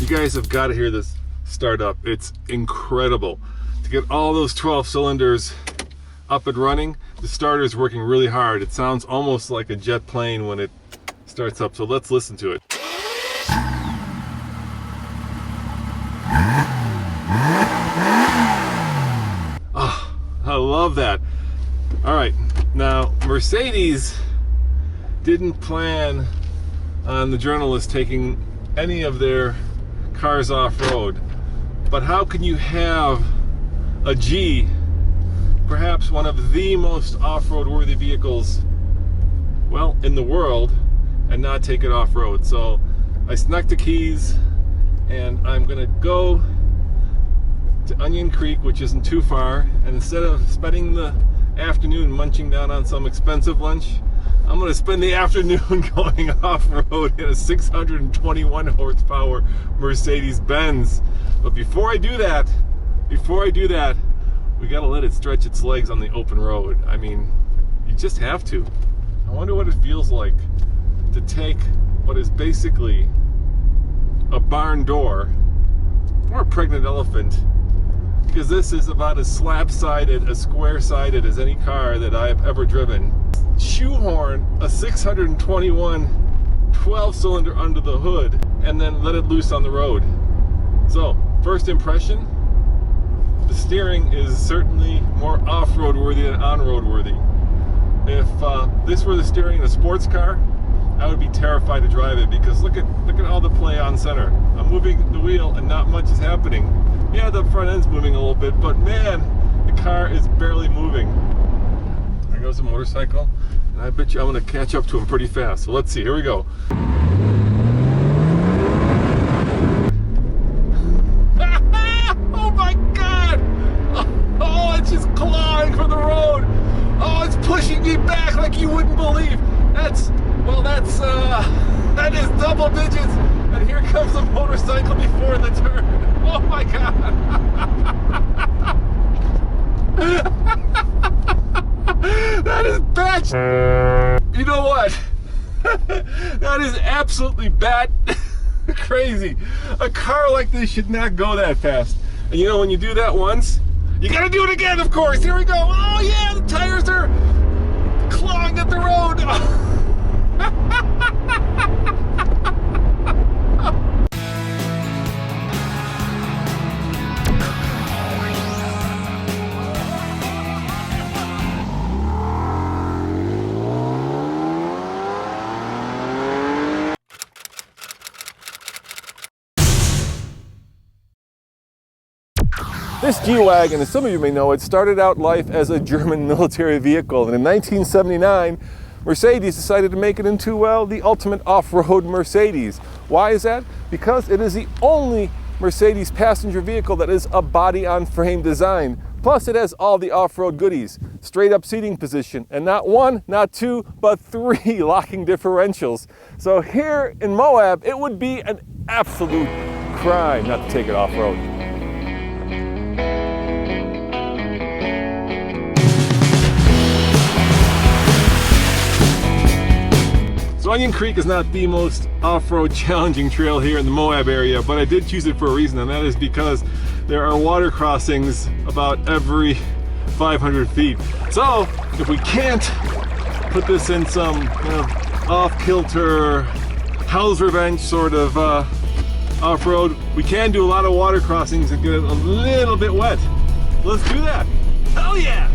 You guys have got to hear this start up. It's incredible. To get all those 12 cylinders up and running, the starter is working really hard. It sounds almost like a jet plane when it starts up. So let's listen to it. Oh, I love that. All right, now Mercedes didn't plan on the journalists taking any of their cars off-road, but how can you have a G, perhaps one of the most off-road worthy vehicles, well, in the world, and not take it off-road? So I snuck the keys and I'm gonna go to Onion Creek, which isn't too far, and instead of spending the afternoon munching down on some expensive lunch, I'm going to spend the afternoon going off-road in a 621 horsepower Mercedes-Benz. But before I do that, we got to let it stretch its legs on the open road. I mean, you just have to. I wonder what it feels like to take what is basically a barn door or a pregnant elephant, because this is about as slab-sided, as square-sided as any car that I've ever driven. Shoehorn a 621 12-cylinder under the hood and then let it loose on the road. So, first impression, the steering is certainly more off-road worthy than on-road worthy. If this were the steering in a sports car, I would be terrified to drive it, because look at all the play on center. I'm moving the wheel and not much is happening. Yeah, the front end's moving a little bit, but man, the car is barely moving. There goes the motorcycle, and I bet you I'm going to catch up to him pretty fast. So let's see, here we go. Oh my God! Oh, it's just clawing for the road. Oh, it's pushing me back like you wouldn't believe. That is double digits, and here comes the motorcycle before the turn. Oh my God! That is batch. You know what? That is absolutely bat crazy. A car like this should not go that fast. And you know, when you do that once, you gotta do it again, of course. Here we go. Oh yeah, the tires are clawing at the road. This G-Wagon, as some of you may know, it started out life as a German military vehicle, and in 1979, Mercedes decided to make it into, well, the ultimate off-road Mercedes. Why is that? Because it is the only Mercedes passenger vehicle that is a body-on-frame design. Plus, it has all the off-road goodies. Straight-up seating position, and not one, not two, but 3 locking differentials. So here in Moab, it would be an absolute crime not to take it off-road. So Onion Creek is not the most off-road challenging trail here in the Moab area, but I did choose it for a reason, and that is because there are water crossings about every 500 feet. So if we can't put this in some off-kilter, hell's revenge sort of off-road, we can do a lot of water crossings and get it a little bit wet. Let's do that. Hell yeah!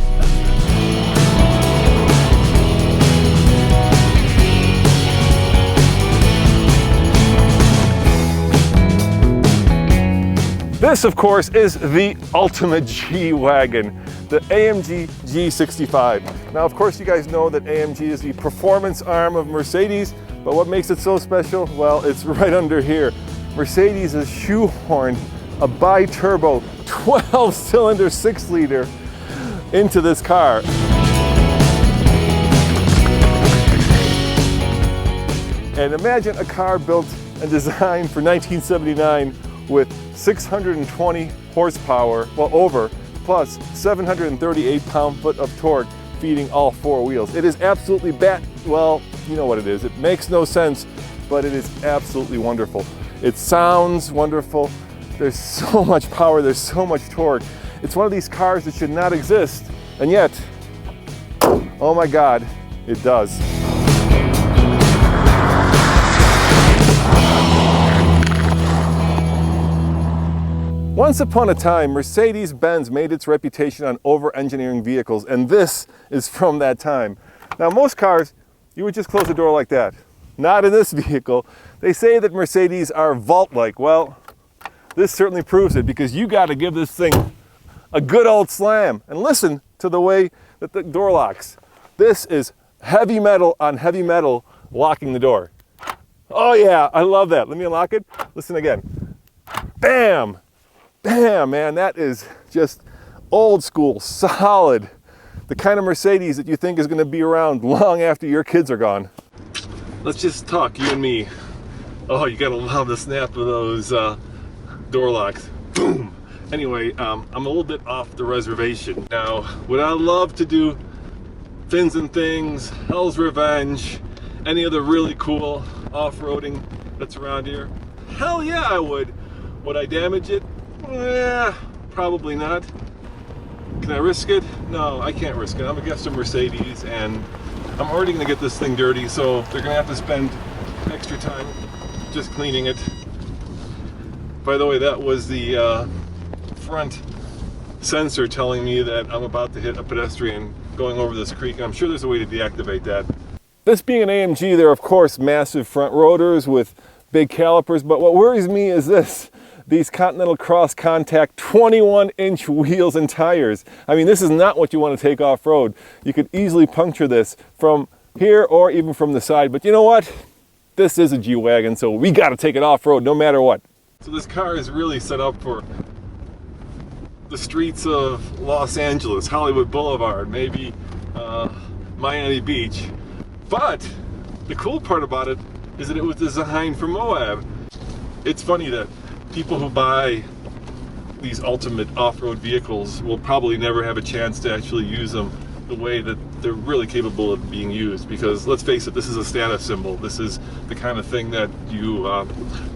This, of course, is the ultimate G-Wagon, the AMG G65. Now, of course, you guys know that AMG is the performance arm of Mercedes, but what makes it so special? Well, it's right under here. Mercedes has shoehorned a bi-turbo 12-cylinder 6-liter into this car. And imagine a car built and designed for 1979 with 620 horsepower, well over, plus 738 pound-foot of torque feeding all 4 wheels. It is absolutely well, you know what it is. It makes no sense, but it is absolutely wonderful. It sounds wonderful. There's so much power, there's so much torque. It's one of these cars that should not exist, and yet, oh my God, it does. Once upon a time, Mercedes-Benz made its reputation on over-engineering vehicles, and this is from that time. Now, most cars, you would just close the door like that. Not in this vehicle. They say that Mercedes are vault-like. Well, this certainly proves it, because you got to give this thing a good old slam. And listen to the way that the door locks. This is heavy metal on heavy metal locking the door. Oh yeah, I love that. Let me unlock it. Listen again. Bam! Bam, man, that is just old school, solid. The kind of Mercedes that you think is going to be around long after your kids are gone. Let's just talk, you and me. Oh, you gotta love the snap of those door locks. Boom! Anyway, I'm a little bit off the reservation. Now, would I love to do Fins and Things, Hell's Revenge, any other really cool off-roading that's around here? Hell yeah, I would. Would I damage it? Probably not. Can I risk it? No, I can't risk it. I'm a guest of Mercedes, and I'm already going to get this thing dirty, so they're going to have to spend extra time just cleaning it. By the way, that was the front sensor telling me that I'm about to hit a pedestrian going over this creek, and I'm sure there's a way to deactivate that. This being an AMG, there are of course massive front rotors with big calipers, but what worries me is this. These Continental Cross Contact 21-inch wheels and tires. I mean, this is not what you want to take off-road. You could easily puncture this from here or even from the side, but you know what? This is a G-Wagon, so we got to take it off-road no matter what. So this car is really set up for the streets of Los Angeles, Hollywood Boulevard, maybe Miami Beach. But the cool part about it is that it was designed for Moab. It's funny that people who buy these ultimate off-road vehicles will probably never have a chance to actually use them the way that they're really capable of being used, because let's face it, this is a status symbol. This is the kind of thing that you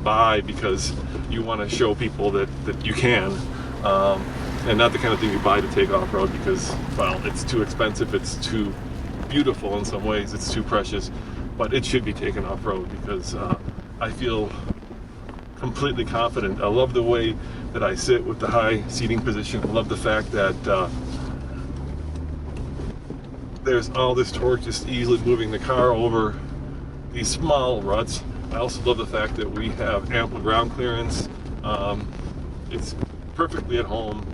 buy because you want to show people that you can, and not the kind of thing you buy to take off-road because, well, it's too expensive, it's too beautiful in some ways, it's too precious, but it should be taken off-road because I feel completely confident. I love the way that I sit with the high seating position. I love the fact that there's all this torque just easily moving the car over these small ruts. I also love the fact that we have ample ground clearance. It's perfectly at home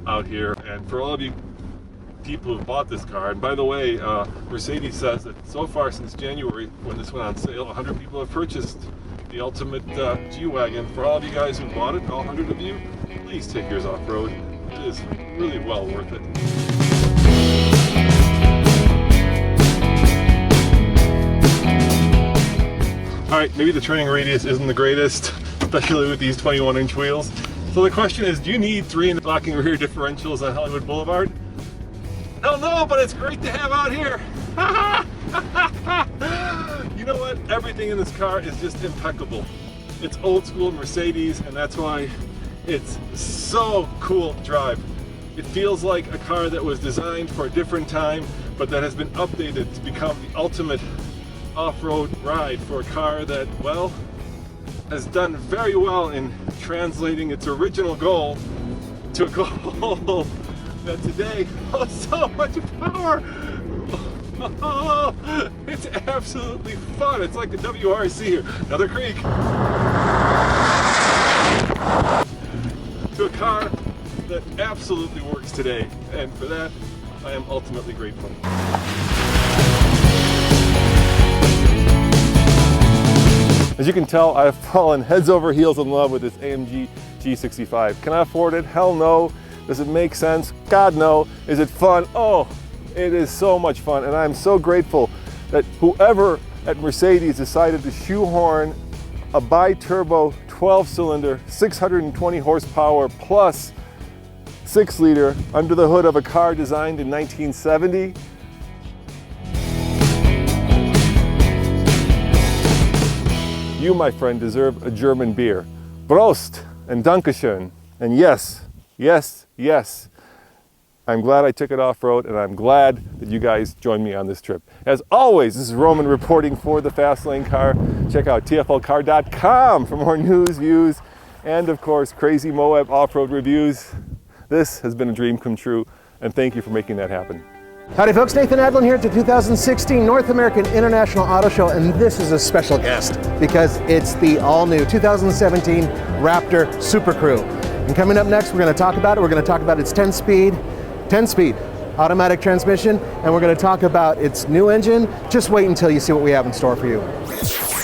out here. And for all of you people who've bought this car, and by the way, Mercedes says that so far since January, when this went on sale, 100 people have purchased the ultimate G-Wagon. For all of you guys who bought it, all 100 of you, please take yours off-road. It is really well worth it. Alright, maybe the turning radius isn't the greatest, especially with these 21-inch wheels. So the question is, do you need 3 locking rear differentials on Hollywood Boulevard? Hell no, but it's great to have out here. You know what? Everything in this car is just impeccable. It's old school Mercedes, and that's why it's so cool to drive. It feels like a car that was designed for a different time, but that has been updated to become the ultimate off-road ride for a car that, well, has done very well in translating its original goal to a goal that today holds so much power. Oh, it's absolutely fun. It's like the WRC here. Another creek. To a car that absolutely works today. And for that, I am ultimately grateful. As you can tell, I've fallen heads over heels in love with this AMG G65. Can I afford it? Hell no. Does it make sense? God no. Is it fun? Oh, it is so much fun, and I'm so grateful that whoever at Mercedes decided to shoehorn a bi-turbo 12-cylinder, 620 horsepower plus 6-liter under the hood of a car designed in 1970. you, my friend, deserve a German beer. Prost and Dankeschön. And yes, yes, yes, I'm glad I took it off-road, and I'm glad that you guys joined me on this trip. As always, this is Roman reporting for the Fastlane Car. Check out tflcar.com for more news, views, and of course, crazy Moab off-road reviews. This has been a dream come true, and thank you for making that happen. Howdy folks, Nathan Adlin here at the 2016 North American International Auto Show, and this is a special guest because it's the all-new 2017 Raptor Super Crew. And coming up next, we're going to talk about it. We're going to talk about its 10-speed automatic transmission, and we're going to talk about its new engine. Just wait until you see what we have in store for you.